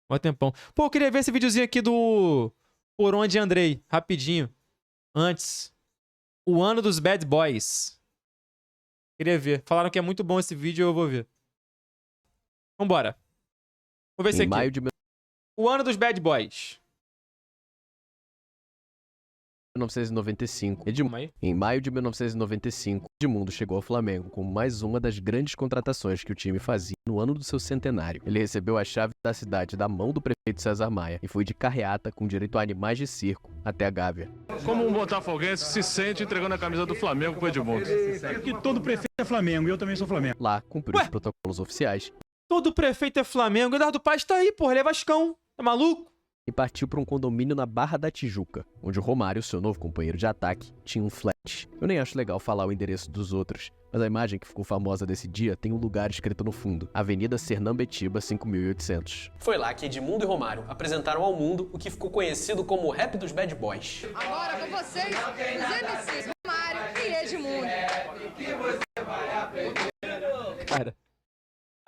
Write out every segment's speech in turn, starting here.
Mó tempão. Pô, eu queria ver esse videozinho aqui do Por Onde Andrei, rapidinho. Antes. O ano dos Bad Boys. Queria ver. Falaram que é muito bom esse vídeo, eu vou ver. Vambora. Vou ver esse aqui. O ano dos Bad Boys. 1995. Em maio de 1995, Edmundo chegou ao Flamengo como mais uma das grandes contratações que o time fazia no ano do seu centenário. Ele recebeu a chave da cidade da mão do prefeito César Maia e foi de carreata com direito a animais de circo até a Gávea. Como um botafoguense se sente entregando a camisa do Flamengo pro Edmundo? Porque todo prefeito é Flamengo e eu também sou Flamengo. Lá, cumpriu os protocolos oficiais. Todo prefeito é Flamengo. Eduardo Paz tá aí, porra. Ele é Vascão. Tá maluco? E partiu para um condomínio na Barra da Tijuca, onde o Romário, seu novo companheiro de ataque, tinha um flat. Eu nem acho legal falar o endereço dos outros, mas a imagem que ficou famosa desse dia tem um lugar escrito no fundo: Avenida Sernambetiba 5800. Foi lá que Edmundo e Romário apresentaram ao mundo o que ficou conhecido como o rap dos Bad Boys. Agora com vocês, os MCs Romário e Edmundo. Cara,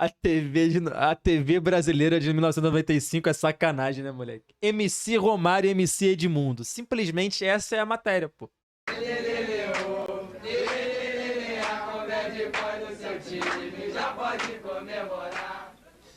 a TV brasileira de 1995 é sacanagem, né, moleque? MC Romário e MC Edmundo. Simplesmente essa é a matéria, pô.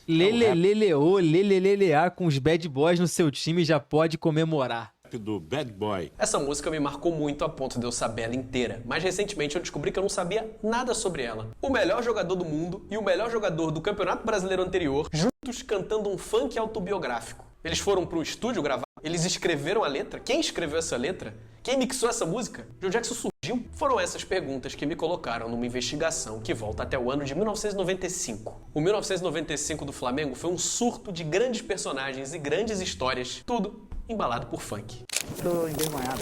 Leleleleô, leleleleá com os Bad Boys no seu time já pode comemorar. Do Bad Boy. Essa música me marcou muito a ponto de eu saber ela inteira, mas recentemente eu descobri que eu não sabia nada sobre ela. O melhor jogador do mundo e o melhor jogador do Campeonato Brasileiro anterior, juntos cantando um funk autobiográfico. Eles foram pro estúdio gravar, eles escreveram a letra. Quem escreveu essa letra? Quem mixou essa música? De onde é que isso surgiu? Foram essas perguntas que me colocaram numa investigação que volta até o ano de 1995. O 1995 do Flamengo foi um surto de grandes personagens e grandes histórias, tudo embalado por funk. Tô envergonhado.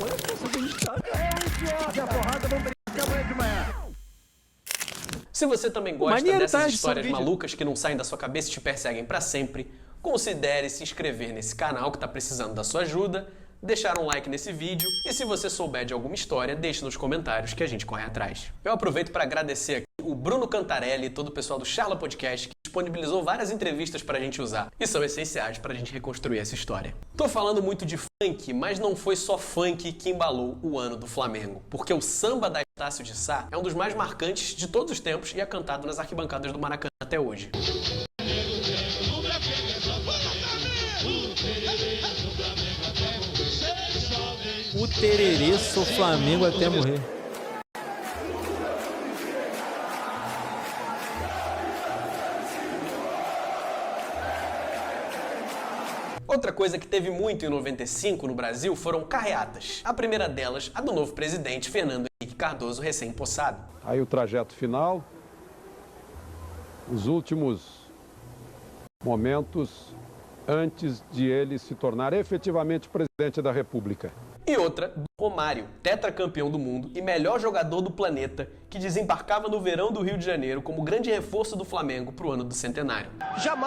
Se você também gosta Maneiro, dessas tá? histórias malucas que não saem da sua cabeça e te perseguem pra sempre, considere se inscrever nesse canal que tá precisando da sua ajuda, deixar um like nesse vídeo e se você souber de alguma história, deixe nos comentários que a gente corre atrás. Eu aproveito para agradecer aqui o Bruno Cantarelli e todo o pessoal do Charla Podcast que disponibilizou várias entrevistas pra gente usar e são essenciais pra gente reconstruir essa história. Tô falando muito de funk, mas não foi só funk que embalou o ano do Flamengo, porque o samba da Estácio de Sá é um dos mais marcantes de todos os tempos e é cantado nas arquibancadas do Maracanã até hoje. O tererê, sou Flamengo até morrer. Outra coisa que teve muito em 95 no Brasil foram carreatas. A primeira delas, a do novo presidente Fernando Henrique Cardoso, recém-possado. Aí o trajeto final, os últimos momentos antes de ele se tornar efetivamente presidente da República. E outra, do Romário, tetracampeão do mundo e melhor jogador do planeta, que desembarcava no verão do Rio de Janeiro como grande reforço do Flamengo pro ano do centenário.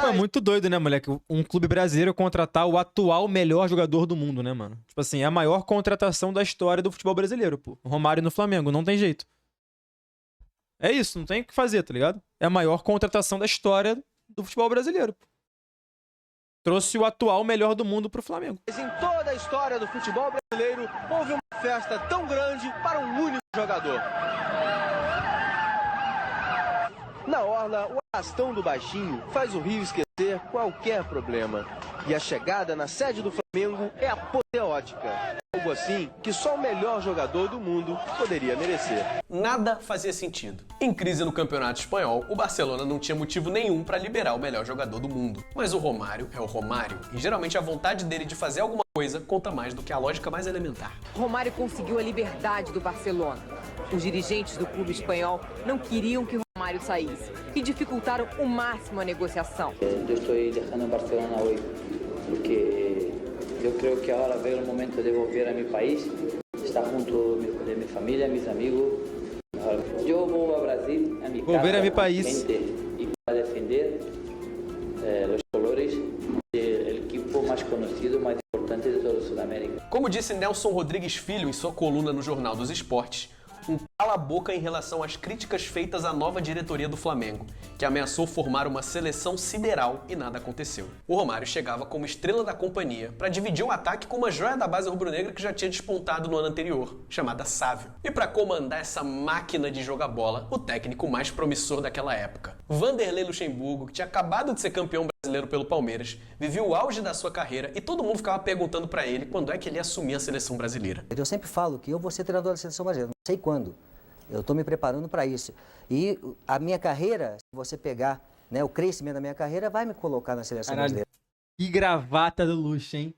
Pô, é muito doido, né, moleque? Um clube brasileiro contratar o atual melhor jogador do mundo, né, mano? Tipo assim, é a maior contratação da história do futebol brasileiro, pô. O Romário no Flamengo, não tem jeito. É isso, não tem o que fazer, tá ligado? É a maior contratação da história do futebol brasileiro, pô. Trouxe o atual melhor do mundo pro Flamengo. Em toda a história do futebol brasileiro, houve uma festa tão grande para um único jogador. Na orla, o arrastão do baixinho faz o Rio esquecer qualquer problema. E a chegada na sede do Flamengo é apoteótica. Algo assim que só o melhor jogador do mundo poderia merecer. Nada fazia sentido. Em crise no Campeonato Espanhol, o Barcelona não tinha motivo nenhum para liberar o melhor jogador do mundo. Mas o Romário é o Romário, e geralmente a vontade dele de fazer alguma coisa conta mais do que a lógica mais elementar. Romário conseguiu a liberdade do Barcelona. Os dirigentes do clube espanhol não queriam que Romário saísse e dificultaram o máximo a negociação. Eu estou deixando Barcelona hoje porque eu creio que agora veio o momento de voltar a meu país, estar junto de minha família, meus amigos. Eu vou ao Brasil, a minha volver a meu país e para defender os colores do equipo mais conhecido, mais importante de toda a Sudamérica. Como disse Nelson Rodrigues Filho em sua coluna no Jornal dos Esportes, um cala-boca em relação às críticas feitas à nova diretoria do Flamengo, que ameaçou formar uma seleção sideral e nada aconteceu. O Romário chegava como estrela da companhia para dividir o ataque com uma joia da base rubro-negra que já tinha despontado no ano anterior, chamada Sávio. E para comandar essa máquina de jogar bola, o técnico mais promissor daquela época, Vanderlei Luxemburgo, que tinha acabado de ser campeão brasileiro pelo Palmeiras, vivia o auge da sua carreira e todo mundo ficava perguntando para ele quando é que ele ia assumir a seleção brasileira. Eu sempre falo que eu vou ser treinador da seleção brasileira, não sei quando. Eu estou me preparando para isso. E a minha carreira, se você pegar, né, o crescimento da minha carreira, vai me colocar na seleção brasileira. Que gravata do Luxa, hein?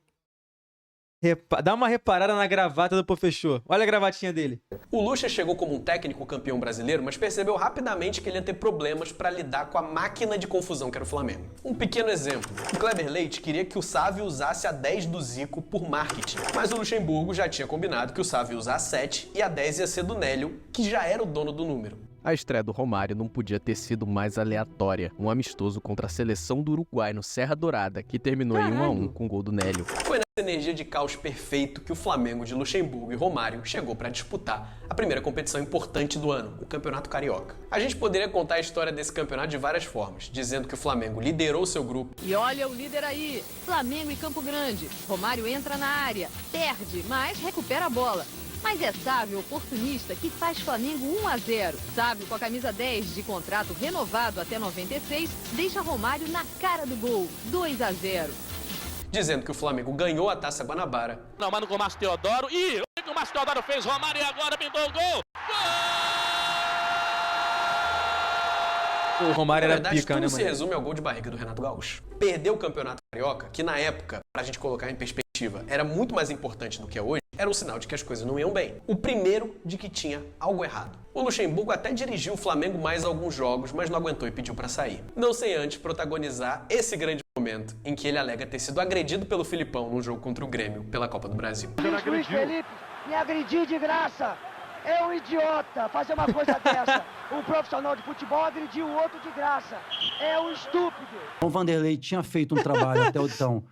Dá uma reparada na gravata do professor. Olha a gravatinha dele. O Luxa chegou como um técnico campeão brasileiro, mas percebeu rapidamente que ele ia ter problemas para lidar com a máquina de confusão que era o Flamengo. Um pequeno exemplo. O Kleber Leite queria que o Sávio usasse a 10 do Zico por marketing, mas o Luxemburgo já tinha combinado que o Sávio ia usar a 7 e a 10 ia ser do Nélio, que já era o dono do número. A estreia do Romário não podia ter sido mais aleatória. Um amistoso contra a seleção do Uruguai no Serra Dourada, que terminou em 1-1 com o gol do Nélio. Foi nessa energia de caos perfeito que o Flamengo de Luxemburgo e Romário chegou para disputar a primeira competição importante do ano, o Campeonato Carioca. A gente poderia contar a história desse campeonato de várias formas, dizendo que o Flamengo liderou seu grupo. E olha o líder aí, Flamengo e Campo Grande. Romário entra na área, perde, mas recupera a bola. Mas é Sávio, oportunista, que faz Flamengo 1-0. Sávio, com a camisa 10 de contrato renovado até 96, deixa Romário na cara do gol, 2-0. Dizendo que o Flamengo ganhou a Taça Guanabara. Não, mano com o Márcio Teodoro. E o que o Márcio Teodoro fez? Romário e agora pintou o gol. O Romário era verdade, pica, tudo né, se mano? resume ao gol de barriga do Renato Gaúcho. Perdeu o Campeonato Carioca, que na época, pra gente colocar em perspectiva, era muito mais importante do que é hoje, era um sinal de que as coisas não iam bem. O primeiro de que tinha algo errado. O Luxemburgo até dirigiu o Flamengo mais alguns jogos, mas não aguentou e pediu pra sair. Não sem antes protagonizar esse grande momento em que ele alega ter sido agredido pelo Filipão num jogo contra o Grêmio pela Copa do Brasil. Luiz Felipe me agrediu de graça. É um idiota fazer uma coisa dessa. Um profissional de futebol agrediu o outro de graça. É um estúpido. O Vanderlei tinha feito um trabalho até então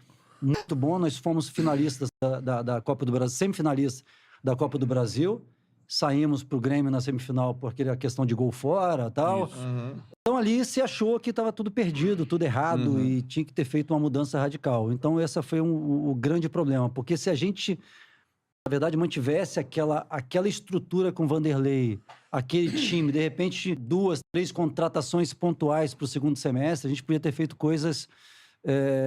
muito bom. Nós fomos finalistas da Copa do Brasil, semifinalistas da Copa do Brasil. Saímos pro Grêmio na semifinal porque era questão de gol fora e tal. Então ali se achou que estava tudo perdido, tudo errado e tinha que ter feito uma mudança radical. Então esse foi o grande problema. Porque se a gente, na verdade, mantivesse aquela estrutura com o Vanderlei, aquele time, de repente 2, 3 contratações pontuais para o segundo semestre, a gente podia ter feito coisas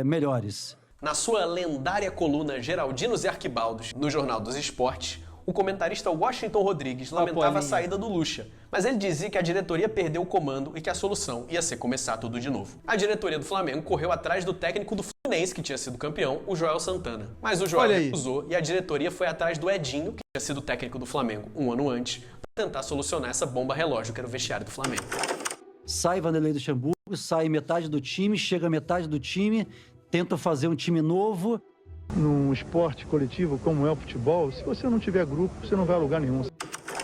melhores. Na sua lendária coluna Geraldinos e Arquibaldos, no Jornal dos Esportes, o comentarista Washington Rodrigues lamentava a saída do Luxa, mas ele dizia que a diretoria perdeu o comando e que a solução ia ser começar tudo de novo. A diretoria do Flamengo correu atrás do técnico do Fluminense, que tinha sido campeão, o Joel Santana. Mas o Joel recusou e a diretoria foi atrás do Edinho, que tinha sido técnico do Flamengo um ano antes, para tentar solucionar essa bomba relógio que era o vestiário do Flamengo. Sai Vanderlei Luxemburgo, sai metade do time, chega metade do time, tenta fazer um time novo. Num esporte coletivo como é o futebol, se você não tiver grupo, você não vai a lugar nenhum.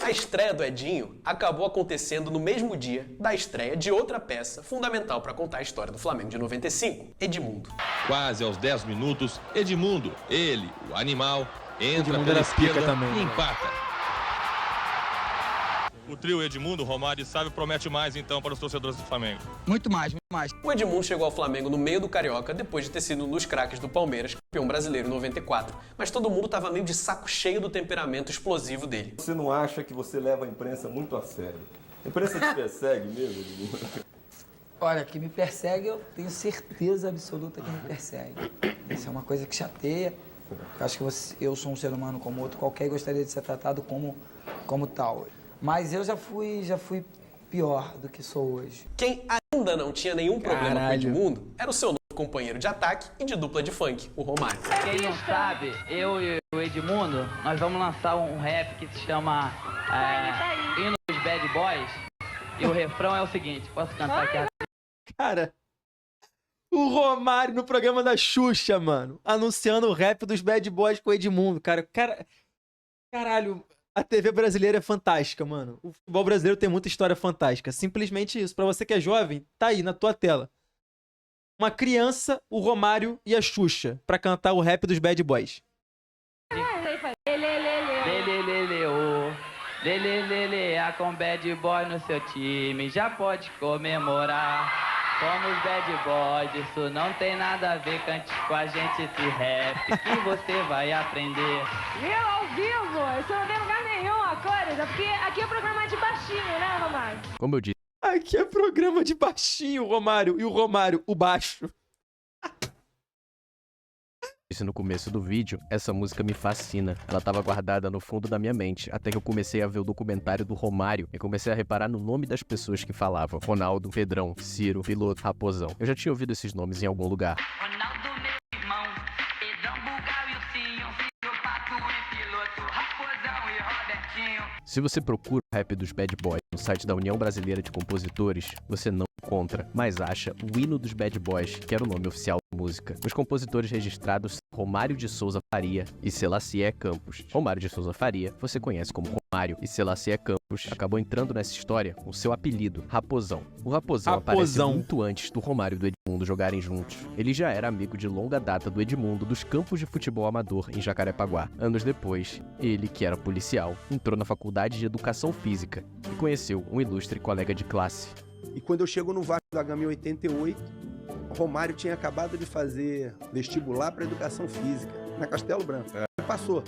A estreia do Edinho acabou acontecendo no mesmo dia da estreia de outra peça fundamental para contar a história do Flamengo de 95, Edmundo. Quase aos 10 minutos, Edmundo, ele, o animal, entra Edmundo pela era esquerda pica também, e né? empata. O trio Edmundo, Romário e Sávio promete mais então para os torcedores do Flamengo. Muito mais, muito mais. O Edmundo chegou ao Flamengo no meio do Carioca depois de ter sido um dos craques do Palmeiras, campeão brasileiro em 94. Mas todo mundo estava meio de saco cheio do temperamento explosivo dele. Você não acha que você leva a imprensa muito a sério? A imprensa te persegue mesmo, Edmundo? Olha, que me persegue, eu tenho certeza absoluta que me persegue. Isso é uma coisa que chateia. Eu acho que eu sou um ser humano como outro qualquer e gostaria de ser tratado como tal. Mas eu já fui pior do que sou hoje. Quem ainda não tinha nenhum problema com o Edmundo era o seu novo companheiro de ataque e de dupla de funk, o Romário. Quem não sabe, eu e o Edmundo, nós vamos lançar um rap que se chama Hino dos Bad Boys. E o refrão é o seguinte, posso cantar aqui? Cara, o Romário no programa da Xuxa, mano, anunciando o rap dos Bad Boys com o Edmundo, cara. Caralho, a TV brasileira é fantástica, mano. O futebol brasileiro tem muita história fantástica. Simplesmente isso. Pra você que é jovem, tá aí na tua tela. Uma criança, o Romário e a Xuxa pra cantar o rap dos Bad Boys. Lele, com bad boy no seu time, já pode comemorar. Somos bad boys, isso não tem nada a ver, cante com a gente esse rap que você vai aprender. Eu ao vivo, isso não tem lugar nenhum, a cores, porque aqui é programa de baixinho, né, Romário? Como eu disse, Aqui é programa de baixinho, Romário. E o Romário, o baixo. no começo do vídeo, essa música me fascina. Ela estava guardada no fundo da minha mente, até que eu comecei a ver o documentário do Romário e comecei a reparar no nome das pessoas que falavam. Ronaldo, Pedrão, Ciro, Piloto, Raposão. Eu já tinha ouvido esses nomes em algum lugar. Ronaldo, meu irmão, Pedrão, Bugal e o Cinho, Ciro, Pato e Piloto, Raposão e Robertinho. Se você procura o rap dos Bad Boys no site da União Brasileira de Compositores, você não encontra, mas acha o hino dos Bad Boys, que era o nome oficial da música. Os compositores registrados são Romário de Souza Faria e Selassie Campos. Romário de Souza Faria você conhece como Romário, e Selassie Campos acabou entrando nessa história com seu apelido, Raposão. O Raposão aparece muito antes do Romário e do Edmundo jogarem juntos. Ele já era amigo de longa data do Edmundo dos campos de futebol amador em Jacarepaguá. Anos depois, ele, que era policial, entrou na faculdade de Educação Física e conheceu um ilustre colega de classe. E quando eu chego no Vasco da Gama em 88, Romário tinha acabado de fazer vestibular para Educação Física, na Castelo Branco. Passou.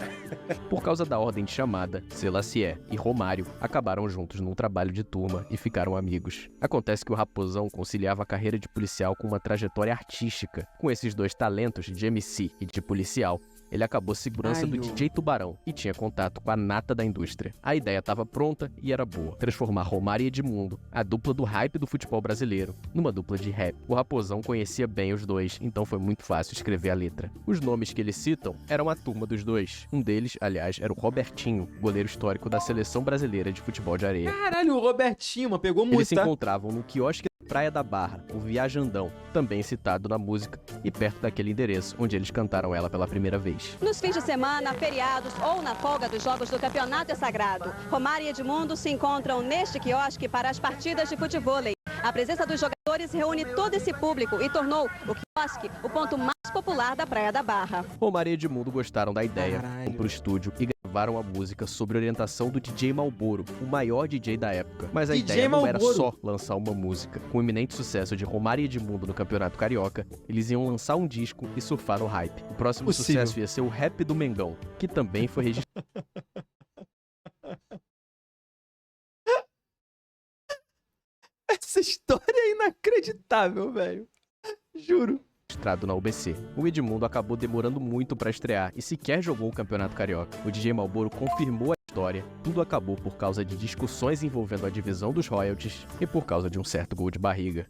Por causa da ordem de chamada, Selassie e Romário acabaram juntos num trabalho de turma e ficaram amigos. Acontece que o Raposão conciliava a carreira de policial com uma trajetória artística. Com esses dois talentos, de MC e de policial, ele acabou segurança do DJ Tubarão e tinha contato com a nata da indústria. A ideia estava pronta e era boa. Transformar Romário e Edmundo, a dupla do hype do futebol brasileiro, numa dupla de rap. O Raposão conhecia bem os dois, então foi muito fácil escrever a letra. Os nomes que eles citam eram a turma dos dois. Um deles, aliás, era o Robertinho, goleiro histórico da Seleção Brasileira de Futebol de Areia. Caralho, o Robertinho, mano, pegou muito, Eles se encontravam no quiosque da Praia da Barra, o Viajandão, também citado na música, e perto daquele endereço onde eles cantaram ela pela primeira vez. Nos fins de semana, feriados ou na folga dos jogos do Campeonato é Sagrado, Romário e Edmundo se encontram neste quiosque para as partidas de futevôlei. A presença dos jogadores reúne todo esse público e tornou o quiosque o ponto mais popular da Praia da Barra. Romário e Edmundo gostaram da ideia, foram pro estúdio e gravaram a música sob orientação do DJ Malboro, o maior DJ da época. Mas a ideia não era só lançar uma música. Com o iminente sucesso de Romário e Edmundo no Campeonato Carioca, eles iam lançar um disco e surfar no hype. O próximo sucesso ia ser o Rap do Mengão, que também foi registrado. Essa história é inacreditável, velho. Juro. Registrado na UBC. O Edmundo acabou demorando muito pra estrear e sequer jogou o Campeonato Carioca. O DJ Malboro confirmou a história. Tudo acabou por causa de discussões envolvendo a divisão dos royalties e por causa de um certo gol de barriga.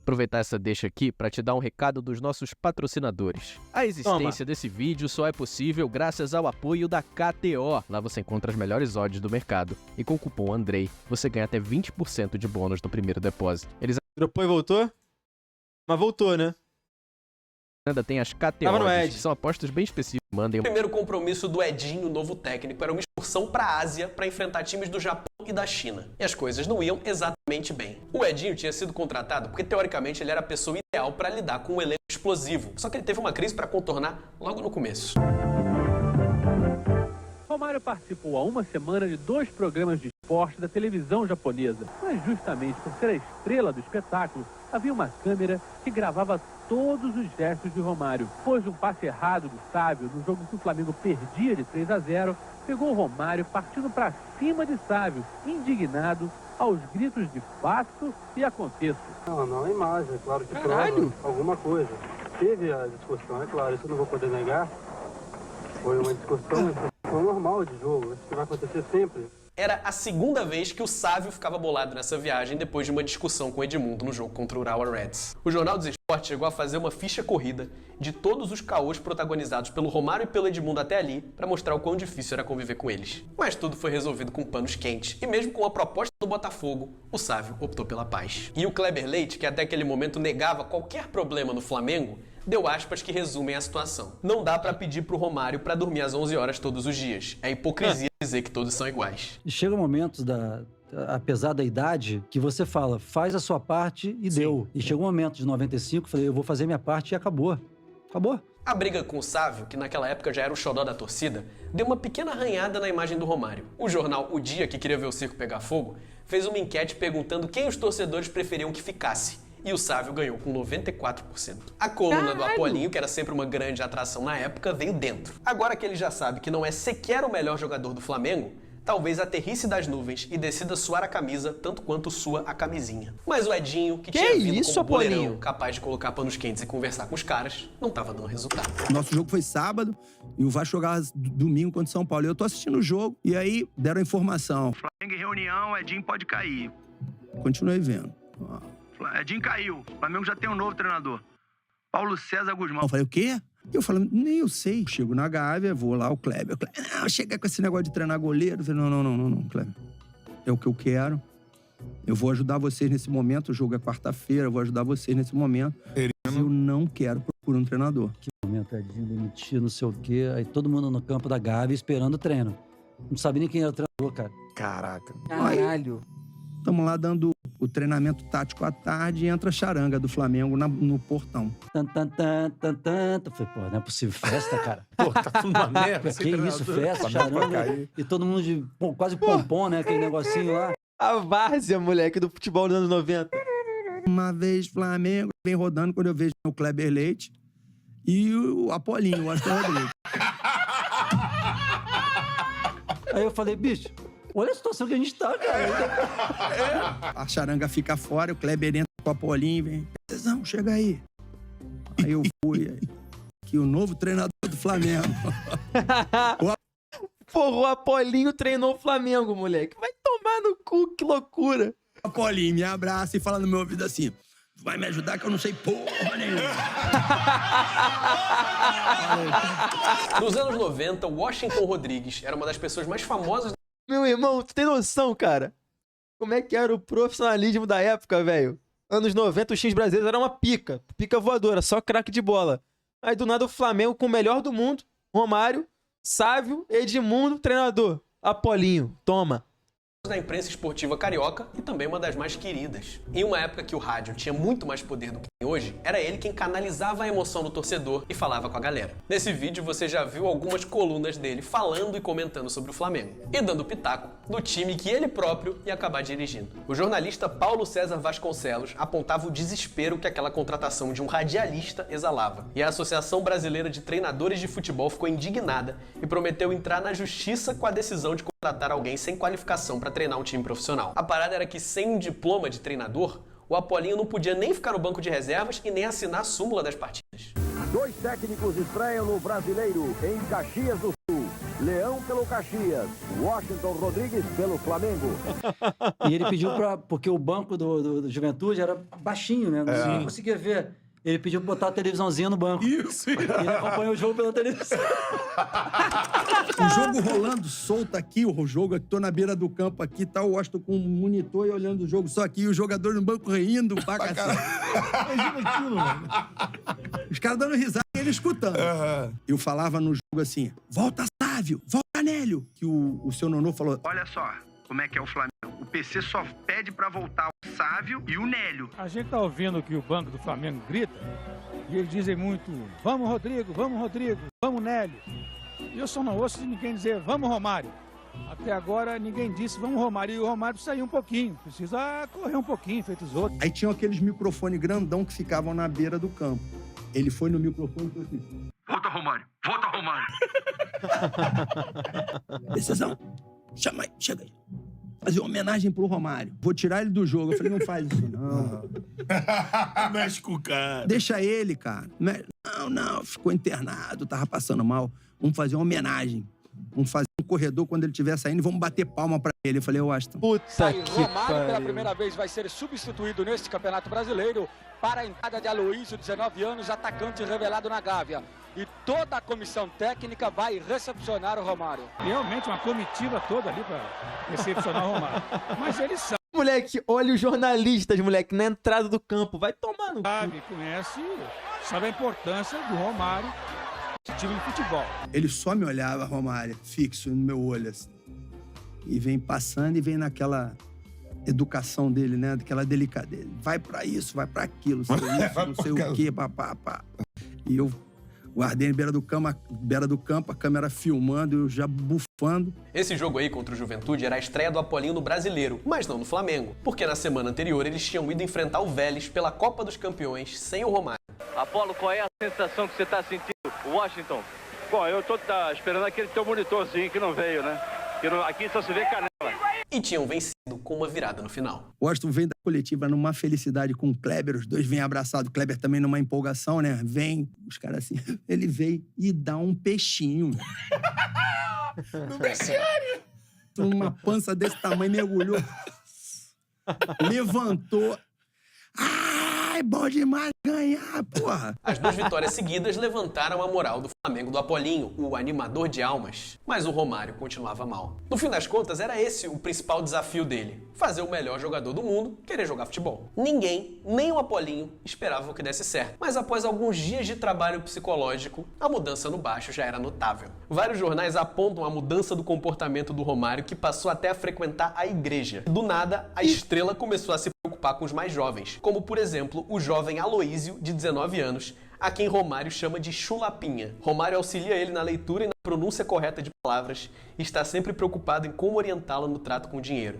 Aproveitar essa deixa aqui para te dar um recado dos nossos patrocinadores. A existência desse vídeo só é possível graças ao apoio da KTO. Lá você encontra as melhores odds do mercado. E com o cupom Andrei, você ganha até 20% de bônus no primeiro depósito. Eles dropou e voltou? Mas voltou, né? Ainda tem as KTO, que são apostas bem específicas. Mandem O primeiro compromisso do Edinho, novo técnico, era uma excursão para a Ásia para enfrentar times do Japão e da China. E as coisas não iam exatamente bem. O Edinho tinha sido contratado porque, teoricamente, ele era a pessoa ideal para lidar com um elenco explosivo. Só que ele teve uma crise para contornar logo no começo. Romário participou há uma semana de 2 programas de esporte da televisão japonesa. Mas justamente por ser a estrela do espetáculo, havia uma câmera que gravava todos os gestos de Romário. Depois de um passe errado do Sávio, no jogo que o Flamengo perdia de 3-0, pegou o Romário partindo para cima de Sávio, indignado, aos gritos de faço e aconteço. Não, a imagem, é claro que prova alguma coisa. Teve a discussão, é claro, isso eu não vou poder negar. Foi uma discussão, foi normal de jogo, isso que vai acontecer sempre. Era a segunda vez que o Sávio ficava bolado nessa viagem depois de uma discussão com o Edmundo no jogo contra o Urawa Reds. O Jornal dos Esportes chegou a fazer uma ficha corrida de todos os caôs protagonizados pelo Romário e pelo Edmundo até ali para mostrar o quão difícil era conviver com eles. Mas tudo foi resolvido com panos quentes e mesmo com a proposta do Botafogo, o Sávio optou pela paz. E o Kleber Leite, que até aquele momento negava qualquer problema no Flamengo, deu aspas que resumem a situação. Não dá pra pedir pro Romário pra dormir às 11 horas todos os dias. É hipocrisia dizer que todos são iguais. Chega momentos apesar da idade, que você fala, faz a sua parte e deu. E chegou um momento de 95, falei, eu vou fazer minha parte e acabou. Acabou. A briga com o Sávio, que naquela época já era o xodó da torcida, deu uma pequena arranhada na imagem do Romário. O jornal O Dia, que queria ver o circo pegar fogo, fez uma enquete perguntando quem os torcedores preferiam que ficasse. E o Sávio ganhou com 94%. A coluna do Apolinho, que era sempre uma grande atração na época, veio dentro. Agora que ele já sabe que não é sequer o melhor jogador do Flamengo, talvez aterrisse das nuvens e decida suar a camisa tanto quanto sua a camisinha. Mas o Edinho, que tinha vindo isso, como boleirão, Apolinho? capaz de colocar panos quentes e conversar com os caras, não tava dando resultado. Nosso jogo foi sábado e o Vasco jogava domingo contra o São Paulo. Eu tô assistindo o jogo e aí deram a informação. Flamengo em reunião, Edinho pode cair. Continuei vendo. Edinho caiu. O Flamengo já tem um novo treinador. Paulo César Guzmão. Eu falei, o quê? Eu falei, nem eu sei. Chego na Gávea, vou lá, o Kleber. Não, chega com esse negócio de treinar goleiro. Eu falei, não, Kleber. É o que eu quero. Eu vou ajudar vocês nesse momento. O jogo é quarta-feira, eu vou ajudar vocês nesse momento. Mas eu não quero procurar um treinador. Que momento, Edinho demitir, não sei o quê. Aí todo mundo no campo da Gávea esperando o treino. Não sabia nem quem era o treinador, cara. Caraca. Caralho. Estamos lá dando o treinamento tático à tarde e entra a charanga do Flamengo no portão. Eu falei, pô, não é possível. Festa, cara. Pô, tá tudo uma merda. Que isso, festa, charanga. E todo mundo de quase pompom, né? Aquele negocinho lá. A várzea, moleque, do futebol dos anos 90. Uma vez Flamengo vem rodando quando eu vejo o Kleber Leite e o Apolinho, o Aston Rodrigues. Aí eu falei, bicho, olha a situação que a gente tá, cara. A charanga fica fora, o Kleber entra com o Apolinho e vem, Cezão, chega aí. Aí eu fui, que o novo treinador do Flamengo. Porra, o Apolinho treinou o Flamengo, moleque. Vai tomar no cu, que loucura. O Apolinho me abraça e fala no meu ouvido assim, vai me ajudar que eu não sei porra nenhuma. Nos anos 90, o Washington Rodrigues era uma das pessoas mais famosas. Meu irmão, tu tem noção, cara? Como é que era o profissionalismo da época, velho? Anos 90, os times brasileiros eram uma pica voadora, só craque de bola. Aí do nada o Flamengo com o melhor do mundo, Romário, Sávio, Edmundo, treinador, Apolinho, toma. Da imprensa esportiva carioca e também uma das mais queridas. Em uma época que o rádio tinha muito mais poder do que tem hoje, era ele quem canalizava a emoção do torcedor e falava com a galera. Nesse vídeo você já viu algumas colunas dele falando e comentando sobre o Flamengo e dando pitaco do time que ele próprio ia acabar dirigindo. O jornalista Paulo César Vasconcelos apontava o desespero que aquela contratação de um radialista exalava. E a Associação Brasileira de Treinadores de Futebol ficou indignada e prometeu entrar na justiça com a decisão de contratar alguém sem qualificação para treinar um time profissional. A parada era que sem um diploma de treinador, o Apolinho não podia nem ficar no banco de reservas e nem assinar a súmula das partidas. 2 técnicos estreiam no Brasileiro em Caxias do Sul. Leão pelo Caxias, Washington Rodrigues pelo Flamengo. E ele pediu porque o banco do Juventude era baixinho, né? Não conseguia ver. Ele pediu pra botar a televisãozinha no banco. Isso. Ele acompanhou o jogo pela televisão. O jogo rolando solto aqui, o jogo aqui, tô na beira do campo aqui, tá o Washington com um monitor e olhando o jogo só aqui, e o jogador no banco rindo, pra cacete. Imagina aquilo, mano. Os caras dando risada e ele escutando. Eu falava no jogo assim, volta Sávio, volta Nélio. Que o seu Nonô falou, olha só como é que é o Flamengo. O PC só pede pra voltar o Sávio e o Nélio. A gente tá ouvindo que o banco do Flamengo grita e eles dizem muito, vamos Rodrigo, vamos Nélio. E eu só não ouço ninguém dizer, vamos Romário. Até agora ninguém disse, vamos Romário. E o Romário saiu um pouquinho, precisa correr um pouquinho, feito os outros. Aí tinham aqueles microfones grandão que ficavam na beira do campo. Ele foi no microfone e falou assim, volta Romário, volta Romário. Decisão, chama aí, chega aí. Fazer uma homenagem pro Romário. Vou tirar ele do jogo. Eu falei, não faz isso, não. Mexe com o cara. Deixa ele, cara. Não, ficou internado, tava passando mal. Vamos fazer uma homenagem. Vamos fazer um corredor quando ele estiver saindo e vamos bater palma pra ele. Eu falei, Washington. Puta que Romário, pela primeira vez, vai ser substituído neste Campeonato Brasileiro para a entrada de Aloísio, 19 anos, atacante revelado na Gávea. E toda a comissão técnica vai recepcionar o Romário. Realmente uma comitiva toda ali para recepcionar o Romário. Mas eles sabem. Moleque, olha os jornalistas, moleque, na entrada do campo. Vai tomar no cu. Sabe a importância do Romário, esse time de futebol. Ele só me olhava, Romário, fixo no meu olho, assim. E vem passando e vem naquela educação dele, né? Daquela delicadeza. Vai pra isso, vai pra aquilo, não sei o quê, papá. E eu Guardei em beira do campo, a câmera filmando e eu já bufando. Esse jogo aí contra o Juventude era a estreia do Apolinho no Brasileiro, mas não no Flamengo, porque na semana anterior eles tinham ido enfrentar o Vélez pela Copa dos Campeões sem o Romário. Apolo, qual é a sensação que você está sentindo, Washington? Bom, eu tô esperando aquele teu monitorzinho que não veio, né? Aqui só se vê canela. E tinham vencido com uma virada no final. O Washington vem da coletiva numa felicidade com o Kleber, os dois vêm abraçados, o Kleber também numa empolgação, né? Vem, os caras assim, ele veio e dá um peixinho. No vestiário! Uma pança desse tamanho, mergulhou, levantou. Ai, bom demais ganhar, porra! As 2 vitórias seguidas levantaram a moral do Flamengo do Apolinho, o animador de almas. Mas o Romário continuava mal. No fim das contas, era esse o principal desafio dele. Fazer o melhor jogador do mundo querer jogar futebol. Ninguém, nem o Apolinho, esperava que desse certo. Mas após alguns dias de trabalho psicológico, a mudança no baixo já era notável. Vários jornais apontam a mudança do comportamento do Romário, que passou até a frequentar a igreja. Do nada, a estrela começou a se preocupar com os mais jovens, como por exemplo o jovem Aloísio, de 19 anos, a quem Romário chama de chulapinha. Romário auxilia ele na leitura e na pronúncia correta de palavras e está sempre preocupado em como orientá-lo no trato com o dinheiro.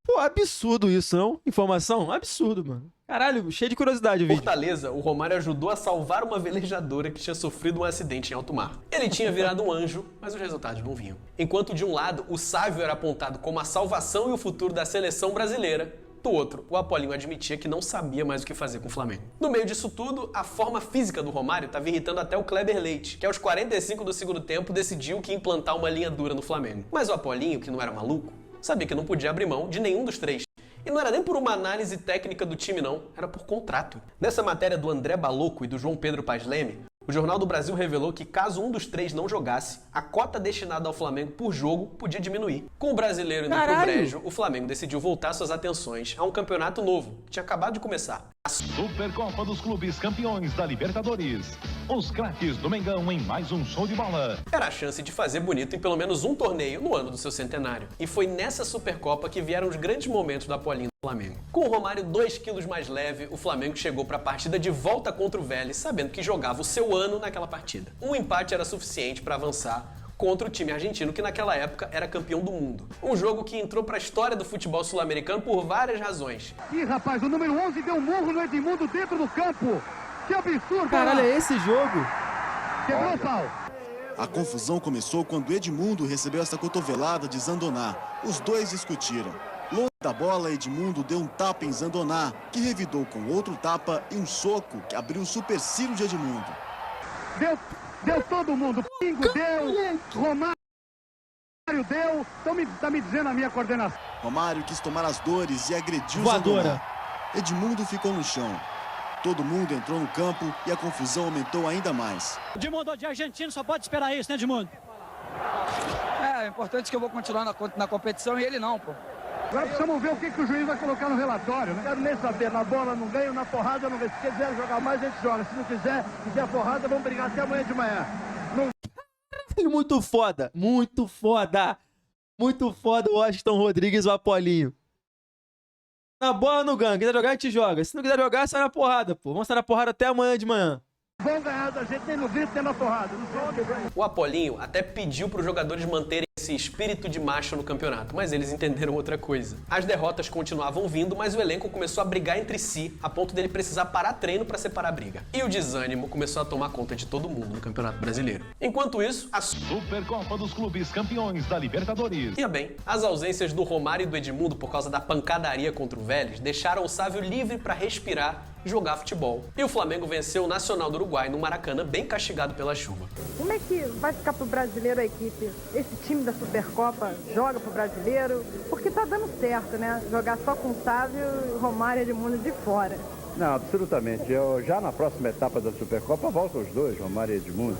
Pô, absurdo isso, não? Informação? Absurdo, mano. Caralho, cheio de curiosidade o vídeo. Fortaleza, o Romário ajudou a salvar uma velejadora que tinha sofrido um acidente em alto mar. Ele tinha virado um anjo, mas os resultados não vinham. Enquanto de um lado, o Sávio era apontado como a salvação e o futuro da seleção brasileira, do outro, o Apolinho admitia que não sabia mais o que fazer com o Flamengo. No meio disso tudo, a forma física do Romário estava irritando até o Kleber Leite, que aos 45 do segundo tempo decidiu que ia implantar uma linha dura no Flamengo. Mas o Apolinho, que não era maluco, sabia que não podia abrir mão de nenhum dos 3. E não era nem por uma análise técnica do time não, era por contrato. Nessa matéria do André Baloco e do João Pedro Paz Leme, o Jornal do Brasil revelou que caso um dos 3 não jogasse, a cota destinada ao Flamengo por jogo podia diminuir. Com o brasileiro indo pro brejo, o Flamengo decidiu voltar suas atenções a um campeonato novo, que tinha acabado de começar. A Supercopa dos Clubes Campeões da Libertadores. Os craques do Mengão em mais um show de bola. Era a chance de fazer bonito em pelo menos um torneio no ano do seu centenário. E foi nessa Supercopa que vieram os grandes momentos do Apolinho do Flamengo. Com o Romário 2 quilos mais leve, o Flamengo chegou para a partida de volta contra o Vélez, sabendo que jogava o seu ano naquela partida. Um empate era suficiente para avançar contra o time argentino, que naquela época era campeão do mundo. Um jogo que entrou para a história do futebol sul-americano por várias razões. Ih, rapaz, o número 11 deu um murro no Edmundo dentro do campo. Que absurdo! Caralho, é esse jogo? Quebrou o pau. A confusão começou quando Edmundo recebeu essa cotovelada de Zandoná. Os dois discutiram. Longe da bola, Edmundo deu um tapa em Zandoná, que revidou com outro tapa e um soco que abriu o supercílio de Edmundo. Deu todo mundo. Pingo deu, Romário deu. Tá me dizendo a minha coordenação. Romário quis tomar as dores e agrediu Voadora. Zandoná. Edmundo ficou no chão. Todo mundo entrou no campo e a confusão aumentou ainda mais. Edmundo de argentino só pode esperar isso, né, Edmundo? É importante que eu vou continuar na competição e ele não, pô. Agora precisamos ver o que o juiz vai colocar no relatório, né? Quero nem saber, na bola não ganho, na porrada eu não ganho. Se quiser jogar mais, a gente joga. Se não quiser porrada, vamos brigar até amanhã de manhã. Muito foda, muito foda. Muito foda o Washington Rodrigues, o Apolinho. Na bola não ganha, quiser jogar a gente joga. Se não quiser jogar, sai na porrada, pô. Vamos sair na porrada até amanhã de manhã. Vão ganhar da gente nem no grito, nem na porrada. O Apolinho até pediu para os jogadores manterem esse espírito de macho no campeonato, mas eles entenderam outra coisa. As derrotas continuavam vindo, mas o elenco começou a brigar entre si, a ponto dele precisar parar treino para separar a briga. E o desânimo começou a tomar conta de todo mundo no Campeonato Brasileiro. Enquanto isso, a Supercopa dos Clubes Campeões da Libertadores. Ia bem, as ausências do Romário e do Edmundo por causa da pancadaria contra o Vélez deixaram o Sávio livre para respirar e jogar futebol. E o Flamengo venceu o Nacional do Uruguai no Maracanã, bem castigado pela chuva. Como é que vai ficar pro brasileiro a equipe? Esse time da Supercopa joga pro brasileiro? Porque tá dando certo, né? Jogar só com o Sávio e o Romário e Edmundo de fora. Não, absolutamente. Já na próxima etapa da Supercopa voltam os dois, Romário e Edmundo.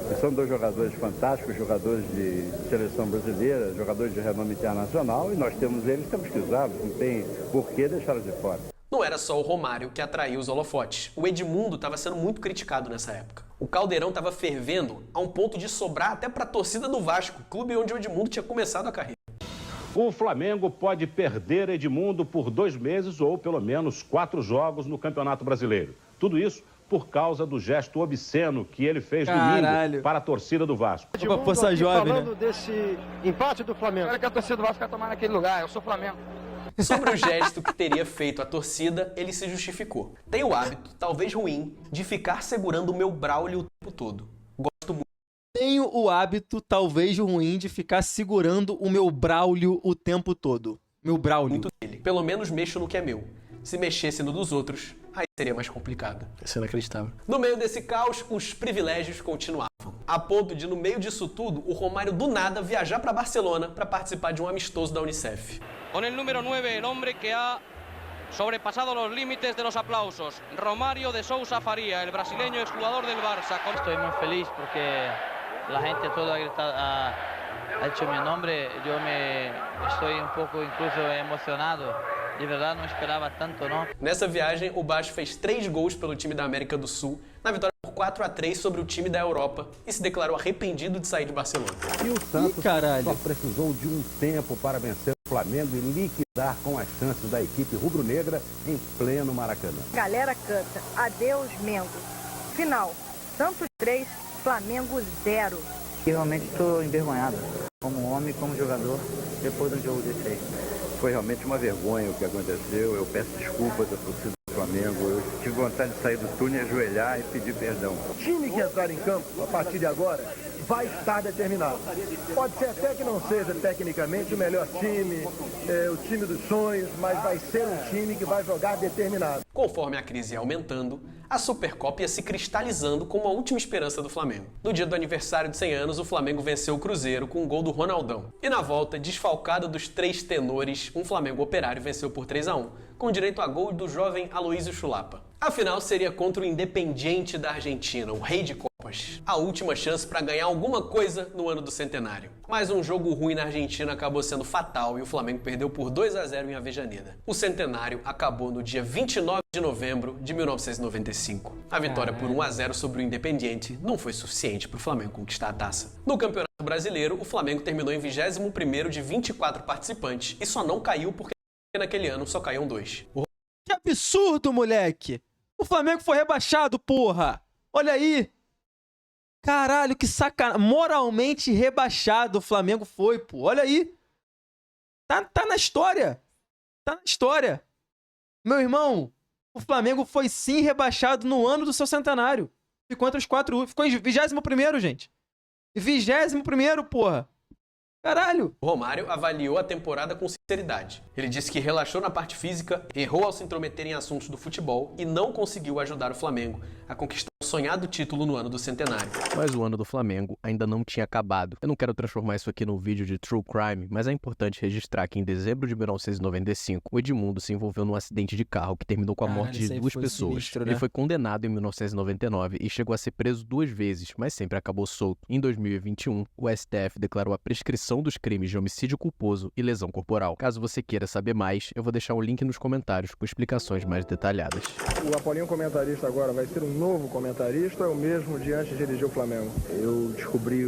Que são dois jogadores fantásticos, jogadores de seleção brasileira, jogadores de renome internacional, e nós temos eles, temos que usá-los, não tem por que deixá-los de fora. Não era só o Romário que atraiu os holofotes. O Edmundo estava sendo muito criticado nessa época. O caldeirão estava fervendo a um ponto de sobrar até para a torcida do Vasco, clube onde o Edmundo tinha começado a carreira. O Flamengo pode perder Edmundo por 2 meses ou pelo menos 4 jogos no Campeonato Brasileiro. Tudo isso por causa do gesto obsceno que ele fez domingo para a torcida do Vasco. Uma força jovem, falando desse empate do Flamengo. Olha que a torcida do Vasco vai tomar naquele lugar, eu sou Flamengo. Sobre o gesto que teria feito a torcida, ele se justificou. Tenho o hábito, talvez ruim, de ficar segurando o meu Braulio o tempo todo. Gosto muito. Tenho o hábito, talvez ruim, de ficar segurando o meu Braulio o tempo todo. Meu Braulio. Muito dele. Pelo menos mexo no que é meu. Se mexesse no dos outros, aí seria mais complicado. Isso é inacreditável. No meio desse caos, os privilégios continuavam. A ponto de, no meio disso tudo, o Romário do nada viajar para Barcelona para participar de um amistoso da Unicef. Con el número 9, el hombre que ha sobrepasado los límites de los aplausos. Romário de Sousa Faria, el brasileño exjugador del Barça. Estoy muy feliz porque la gente toda ha hecho mi nombre. Estoy un poco incluso emocionado. De verdade, não esperava tanto, não. Nessa viagem, o Baixo fez 3 gols pelo time da América do Sul, na vitória por 4-3 sobre o time da Europa, e se declarou arrependido de sair de Barcelona. E o Santos só precisou de um tempo para vencer o Flamengo e liquidar com as chances da equipe rubro-negra em pleno Maracanã. Galera canta, adeus Mengo. Final, Santos 3, Flamengo 0. Eu realmente estou envergonhado, como homem, como jogador, depois do jogo desse aí. Foi realmente uma vergonha o que aconteceu. Eu peço desculpas à torcida do Flamengo. Eu tive vontade de sair do túnel, ajoelhar e pedir perdão. O time que entrar em campo, a partir de agora, vai estar determinado. Pode ser até que não seja tecnicamente o melhor time, o time dos sonhos, mas vai ser um time que vai jogar determinado. Conforme a crise ia aumentando, a Supercopa ia se cristalizando como a última esperança do Flamengo. No dia do aniversário de 100 anos, o Flamengo venceu o Cruzeiro com um gol do Ronaldão. E na volta, desfalcado dos 3 tenores, um Flamengo operário venceu por 3-1, com direito a gol do jovem Aloísio Chulapa. A final seria contra o Independiente da Argentina, o rei de Copas. A última chance para ganhar alguma coisa no ano do centenário. Mas um jogo ruim na Argentina acabou sendo fatal e o Flamengo perdeu por 2-0 em Avejaneda. O centenário acabou no dia 29 de novembro de 1995. A vitória por 1-0 sobre o Independiente não foi suficiente para o Flamengo conquistar a taça. No Campeonato Brasileiro, o Flamengo terminou em 21º de 24 participantes e só não caiu porque naquele ano só caíam 2. Que absurdo, moleque! O Flamengo foi rebaixado, porra! Olha aí! Caralho, que sacanagem! Moralmente rebaixado o Flamengo foi, pô! Olha aí! Tá na história! Tá na história! Meu irmão, o Flamengo foi sim rebaixado no ano do seu centenário. Ficou entre os 4... Ficou em 21º, gente. 21º, porra! Caralho! O Romário avaliou a temporada com sinceridade. Ele disse que relaxou na parte física, errou ao se intrometer em assuntos do futebol e não conseguiu ajudar o Flamengo a conquistar o sonhado título no ano do centenário. Mas o ano do Flamengo ainda não tinha acabado. Eu não quero transformar isso aqui num vídeo de true crime, mas é importante registrar que em dezembro de 1995, o Edmundo se envolveu num acidente de carro que terminou com a morte de 2 pessoas. Sinistro, né? Ele foi condenado em 1999 e chegou a ser preso 2 vezes, mas sempre acabou solto. Em 2021, o STF declarou a prescrição dos crimes de homicídio culposo e lesão corporal. Caso você queira saber mais, eu vou deixar um link nos comentários com explicações mais detalhadas. O Apolinho comentarista agora vai ser um novo comentarista ou é o mesmo de antes de dirigir o Flamengo? Eu descobri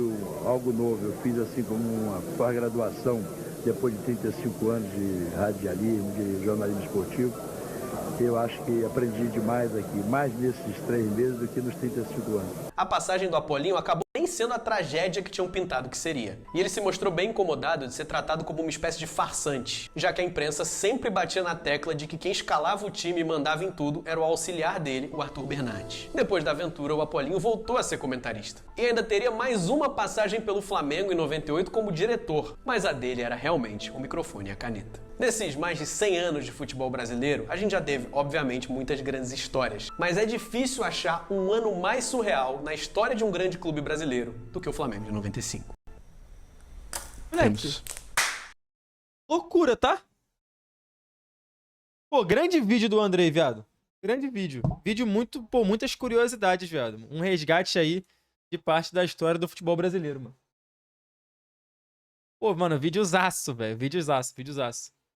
algo novo. Eu fiz assim como uma pós-graduação depois de 35 anos de radialismo, de jornalismo esportivo. Eu acho que aprendi demais aqui, mais nesses 3 meses do que nos 35 anos. A passagem do Apolinho acabou nem sendo a tragédia que tinham pintado que seria. E ele se mostrou bem incomodado de ser tratado como uma espécie de farsante, já que a imprensa sempre batia na tecla de que quem escalava o time e mandava em tudo era o auxiliar dele, o Arthur Bernardes. Depois da aventura, o Apolinho voltou a ser comentarista. E ainda teria mais uma passagem pelo Flamengo em 98 como diretor, mas a dele era realmente o microfone e a caneta. Nesses mais de 100 anos de futebol brasileiro, a gente já teve, obviamente, muitas grandes histórias, mas é difícil achar um ano mais surreal na história de um grande clube brasileiro do que o Flamengo de 95. Moleque, loucura, tá? Pô, grande vídeo do Andrei, viado. Grande vídeo. Vídeo muito, pô, muitas curiosidades, viado. Um resgate aí de parte da história do futebol brasileiro, mano. Pô, mano, videozaço, velho. Videozaço.